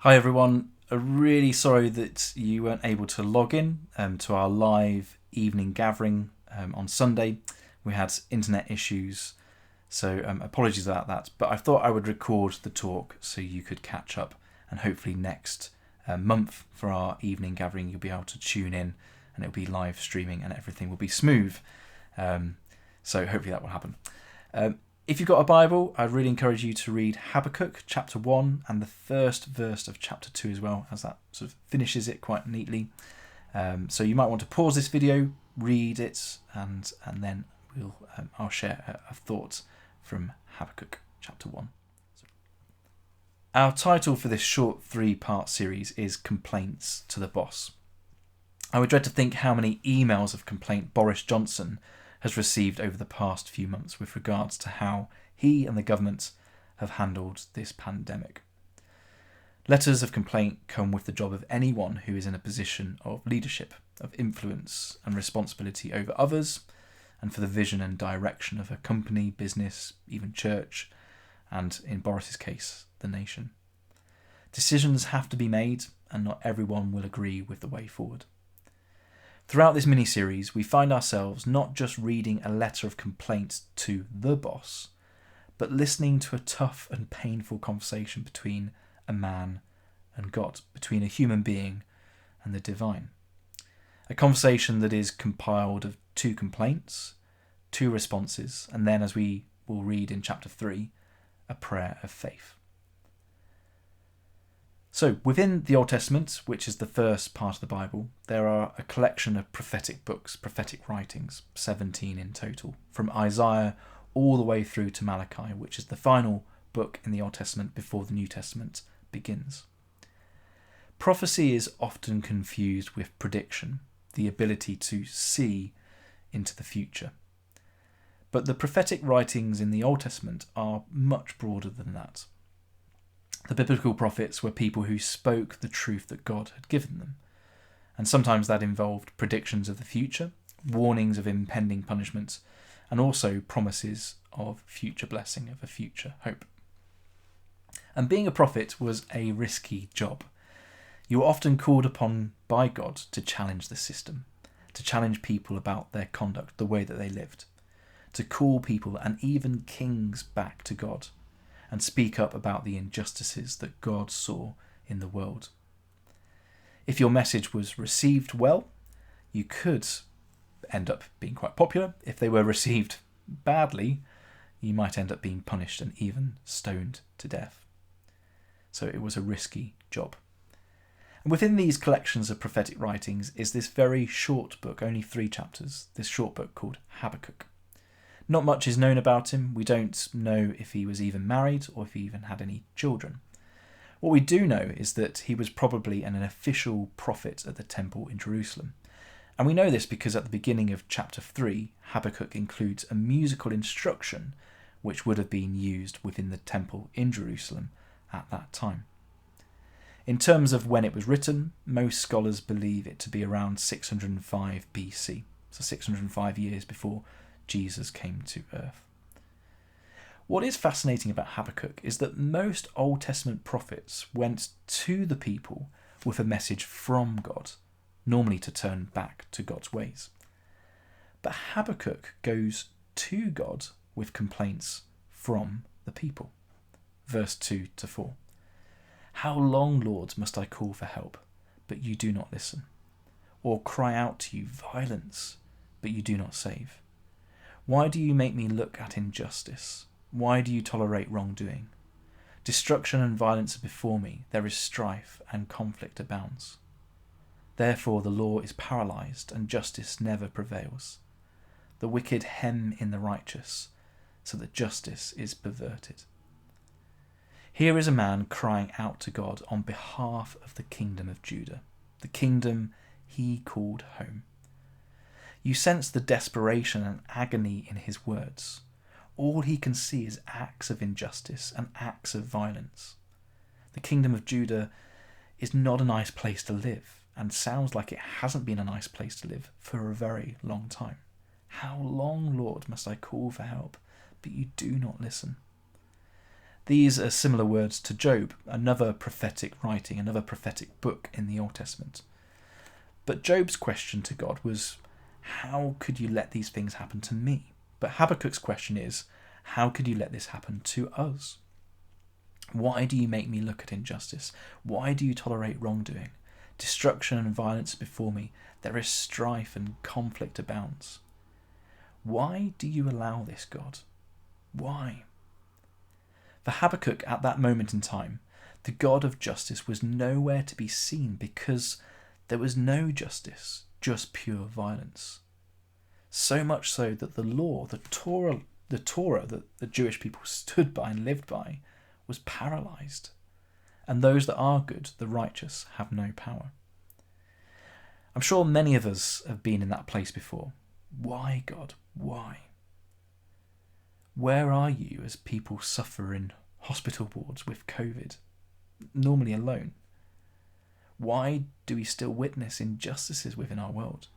Hi everyone, really sorry that you weren't able to log in to our live evening gathering on Sunday. We had internet issues, so apologies about that, but I thought I would record the talk so you could catch up, and hopefully next month for our evening gathering you'll be able to tune in and it'll be live streaming and everything will be smooth. So hopefully that will happen. If you've got a Bible, I'd really encourage you to read Habakkuk chapter 1 and the first verse of chapter 2 as well, as that sort of finishes it quite neatly. So you might want to pause this video, read it, and then I'll share a thought from Habakkuk chapter 1. Our title for this short 3-part series is Complaints to the Boss. I would dread to think how many emails of complaint Boris Johnson has received over the past few months with regards to how he and the government have handled this pandemic. Letters of complaint come with the job of anyone who is in a position of leadership, of influence and responsibility over others, and for the vision and direction of a company, business, even church, and in Boris's case, the nation. Decisions have to be made, and not everyone will agree with the way forward. Throughout this mini-series, we find ourselves not just reading a letter of complaint to the boss, but listening to a tough and painful conversation between a man and God, between a human being and the divine. A conversation that is compiled of 2 complaints, 2 responses, and then, as we will read in chapter 3, a prayer of faith. So, within the Old Testament, which is the first part of the Bible, there are a collection of prophetic books, prophetic writings, 17 in total, from Isaiah all the way through to Malachi, which is the final book in the Old Testament before the New Testament begins. Prophecy is often confused with prediction, the ability to see into the future. But the prophetic writings in the Old Testament are much broader than that. The biblical prophets were people who spoke the truth that God had given them, and sometimes that involved predictions of the future, warnings of impending punishment, and also promises of future blessing, of a future hope. And being a prophet was a risky job. You were often called upon by God to challenge the system, to challenge people about their conduct, the way that they lived, to call people and even kings back to God, and speak up about the injustices that God saw in the world. If your message was received well, you could end up being quite popular. If they were received badly, you might end up being punished and even stoned to death. So it was a risky job. And within these collections of prophetic writings is this very short book, only 3 chapters, this short book called Habakkuk. Not much is known about him. We don't know if he was even married or if he even had any children. What we do know is that he was probably an official prophet at the temple in Jerusalem. And we know this because at the beginning of chapter 3, Habakkuk includes a musical instruction which would have been used within the temple in Jerusalem at that time. In terms of when it was written, most scholars believe it to be around 605 BC, so 605 years before Jesus came to earth. What is fascinating about Habakkuk is that most Old Testament prophets went to the people with a message from God, normally to turn back to God's ways. But Habakkuk goes to God with complaints from the people. Verse 2 to 4. How long, Lord, must I call for help, but you do not listen? Or cry out to you violence, but you do not save? Why do you make me look at injustice? Why do you tolerate wrongdoing? Destruction and violence are before me. There is strife and conflict abounds. Therefore the law is paralyzed and justice never prevails. The wicked hem in the righteous, so that justice is perverted. Here is a man crying out to God on behalf of the kingdom of Judah, the kingdom he called home. You sense the desperation and agony in his words. All he can see is acts of injustice and acts of violence. The kingdom of Judah is not a nice place to live, and sounds like it hasn't been a nice place to live for a very long time. How long, Lord, must I call for help, but you do not listen? These are similar words to Job, another prophetic writing, another prophetic book in the Old Testament. But Job's question to God was, how could you let these things happen to me? But Habakkuk's question is, how could you let this happen to us? Why do you make me look at injustice? Why do you tolerate wrongdoing? Destruction and violence before me. There is strife and conflict abounds. Why do you allow this, God? Why? For Habakkuk at that moment in time, the God of justice was nowhere to be seen because there was no justice, just pure violence. So much so that the law, the Torah that the Jewish people stood by and lived by, was paralysed. And those that are good, the righteous, have no power. I'm sure many of us have been in that place before. Why, God? Why? Where are you as people suffer in hospital wards with COVID, normally alone? Why do we still witness injustices within our world?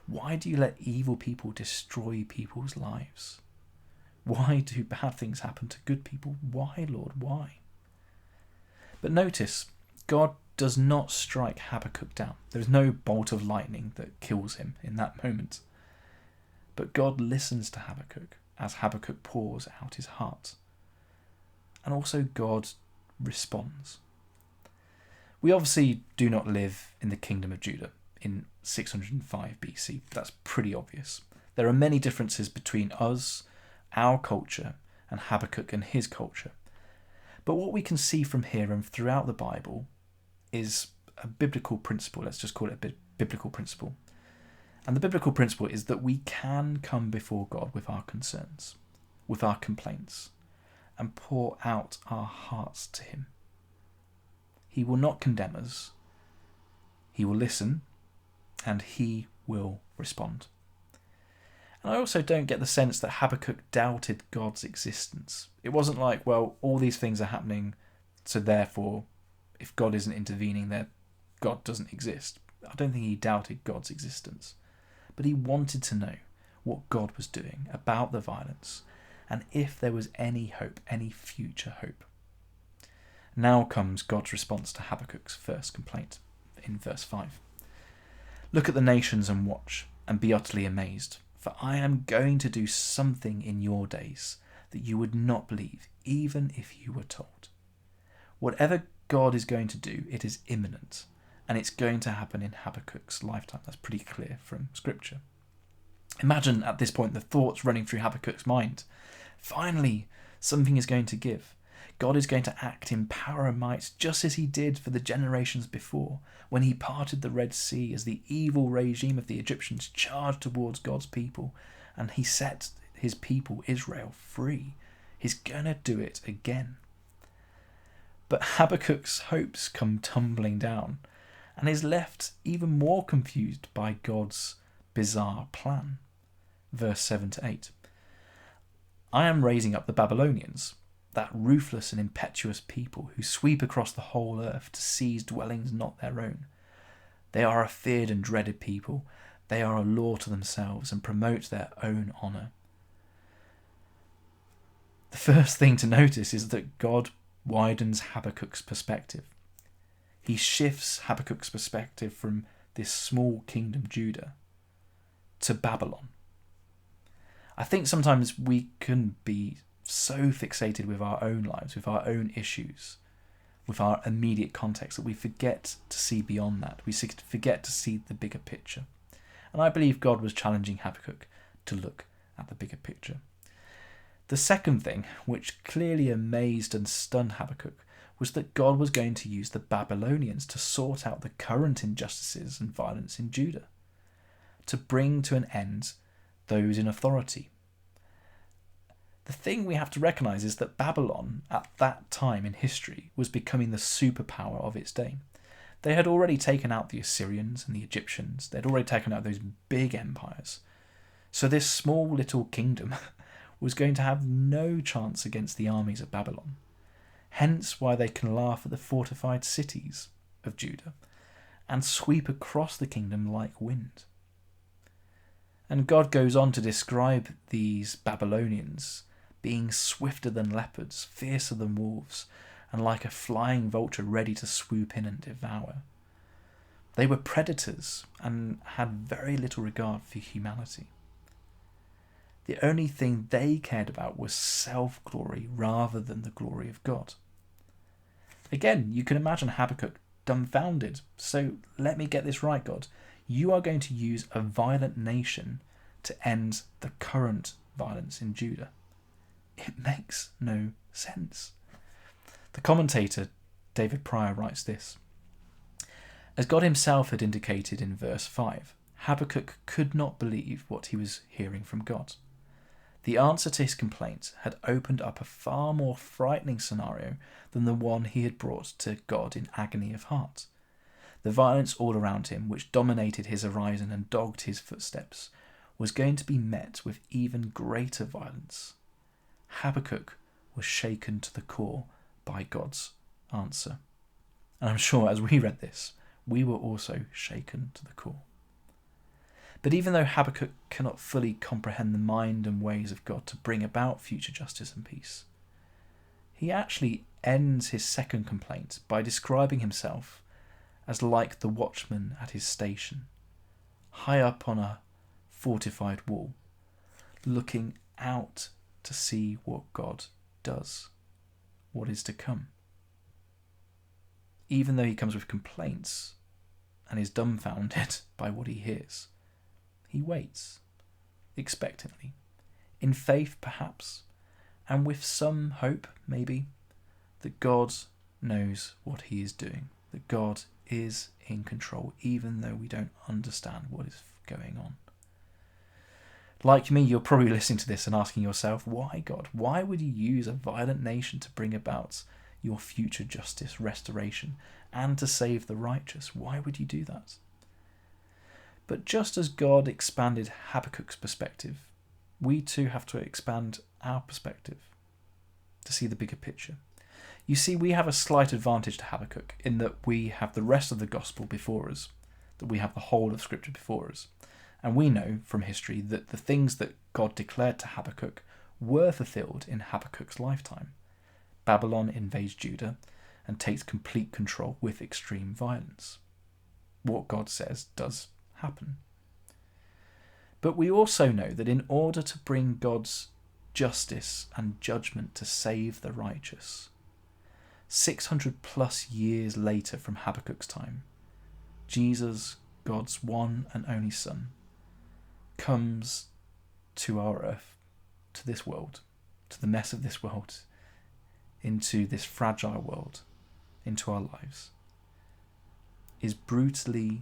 Why do you let evil people destroy people's lives? Why do bad things happen to good people? Why, Lord, why? But notice, God does not strike Habakkuk down. There's no bolt of lightning that kills him in that moment. But God listens to Habakkuk as Habakkuk pours out his heart. And also God responds. We obviously do not live in the kingdom of Judah in 605 BC. That's pretty obvious. There are many differences between us, our culture, and Habakkuk and his culture. But what we can see from here and throughout the Bible is a biblical principle. Let's just call it a biblical principle. And the biblical principle is that we can come before God with our concerns, with our complaints, and pour out our hearts to him. He will not condemn us. He will listen, and he will respond. And I also don't get the sense that Habakkuk doubted God's existence. It wasn't like, well, all these things are happening, so therefore, if God isn't intervening, then God doesn't exist. I don't think he doubted God's existence. But he wanted to know what God was doing about the violence, and if there was any hope, any future hope. Now comes God's response to Habakkuk's first complaint in verse 5. Look at the nations and watch, and be utterly amazed, for I am going to do something in your days that you would not believe, even if you were told. Whatever God is going to do, it is imminent, and it's going to happen in Habakkuk's lifetime. That's pretty clear from Scripture. Imagine at this point the thoughts running through Habakkuk's mind. Finally, something is going to give. God is going to act in power and might, just as he did for the generations before, when he parted the Red Sea as the evil regime of the Egyptians charged towards God's people, and he set his people, Israel, free. He's going to do it again. But Habakkuk's hopes come tumbling down, and is left even more confused by God's bizarre plan. Verse 7 to 8. I am raising up the Babylonians, that ruthless and impetuous people who sweep across the whole earth to seize dwellings not their own. They are a feared and dreaded people. They are a law to themselves and promote their own honour. The first thing to notice is that God widens Habakkuk's perspective. He shifts Habakkuk's perspective from this small kingdom, Judah, to Babylon. I think sometimes we can be so fixated with our own lives, with our own issues, with our immediate context, that we forget to see beyond that. We forget to see the bigger picture. And I believe God was challenging Habakkuk to look at the bigger picture. The second thing, which clearly amazed and stunned Habakkuk, was that God was going to use the Babylonians to sort out the current injustices and violence in Judah, to bring to an end those in authority. The thing we have to recognise is that Babylon, at that time in history, was becoming the superpower of its day. They had already taken out the Assyrians and the Egyptians. They had already taken out those big empires. So this small little kingdom was going to have no chance against the armies of Babylon. Hence why they can laugh at the fortified cities of Judah and sweep across the kingdom like wind. And God goes on to describe these Babylonians being swifter than leopards, fiercer than wolves, and like a flying vulture ready to swoop in and devour. They were predators and had very little regard for humanity. The only thing they cared about was self-glory rather than the glory of God. Again, you can imagine Habakkuk dumbfounded. So let me get this right, God. You are going to use a violent nation to end the current violence in Judah. It makes no sense. The commentator David Pryor writes this: as God himself had indicated in verse 5, Habakkuk could not believe what he was hearing from God. The answer to his complaint had opened up a far more frightening scenario than the one he had brought to God in agony of heart. The violence all around him, which dominated his horizon and dogged his footsteps, was going to be met with even greater violence. Habakkuk was shaken to the core by God's answer. And I'm sure as we read this, we were also shaken to the core. But even though Habakkuk cannot fully comprehend the mind and ways of God to bring about future justice and peace, he actually ends his second complaint by describing himself as like the watchman at his station, high up on a fortified wall, looking out to see what God does, what is to come. Even though he comes with complaints and is dumbfounded by what he hears, he waits, expectantly, in faith perhaps, and with some hope maybe, that God knows what he is doing, that God is in control, even though we don't understand what is going on. Like me, you're probably listening to this and asking yourself, why God? Why would you use a violent nation to bring about your future justice, restoration, and to save the righteous? Why would you do that? But just as God expanded Habakkuk's perspective, we too have to expand our perspective to see the bigger picture. You see, we have a slight advantage to Habakkuk in that we have the rest of the gospel before us, that we have the whole of Scripture before us. And we know from history that the things that God declared to Habakkuk were fulfilled in Habakkuk's lifetime. Babylon invades Judah and takes complete control with extreme violence. What God says does happen. But we also know that in order to bring God's justice and judgment to save the righteous, 600 plus years later from Habakkuk's time, Jesus, God's one and only Son, comes to our earth, to this world, to the mess of this world, into this fragile world, into our lives, is brutally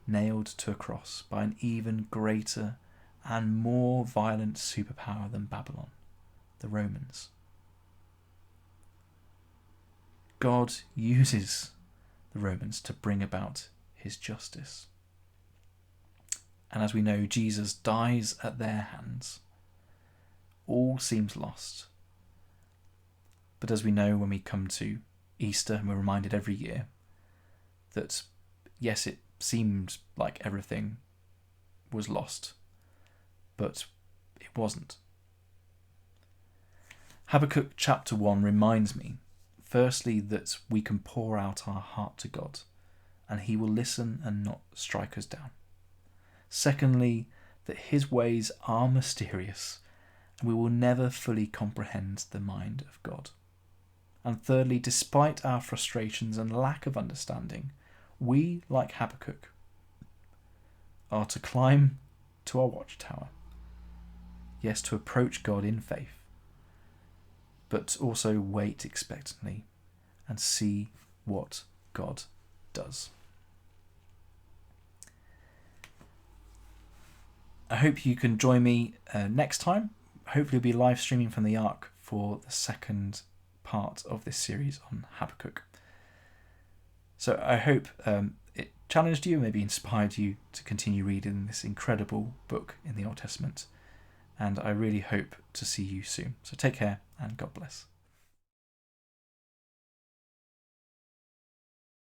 nailed to a cross by an even greater and more violent superpower than Babylon, the Romans. God uses the Romans to bring about his justice. And as we know, Jesus dies at their hands. All seems lost. But as we know when we come to Easter, and we're reminded every year that, yes, it seemed like everything was lost, but it wasn't. Habakkuk chapter 1 reminds me, firstly, that we can pour out our heart to God, and he will listen and not strike us down. Secondly, that his ways are mysterious, and we will never fully comprehend the mind of God. And thirdly, despite our frustrations and lack of understanding, we, like Habakkuk, are to climb to our watchtower. Yes, to approach God in faith, but also wait expectantly and see what God does. I hope you can join me next time. Hopefully we'll be live streaming from the Ark for the second part of this series on Habakkuk. So I hope it challenged you, maybe inspired you to continue reading this incredible book in the Old Testament. And I really hope to see you soon. So take care and God bless.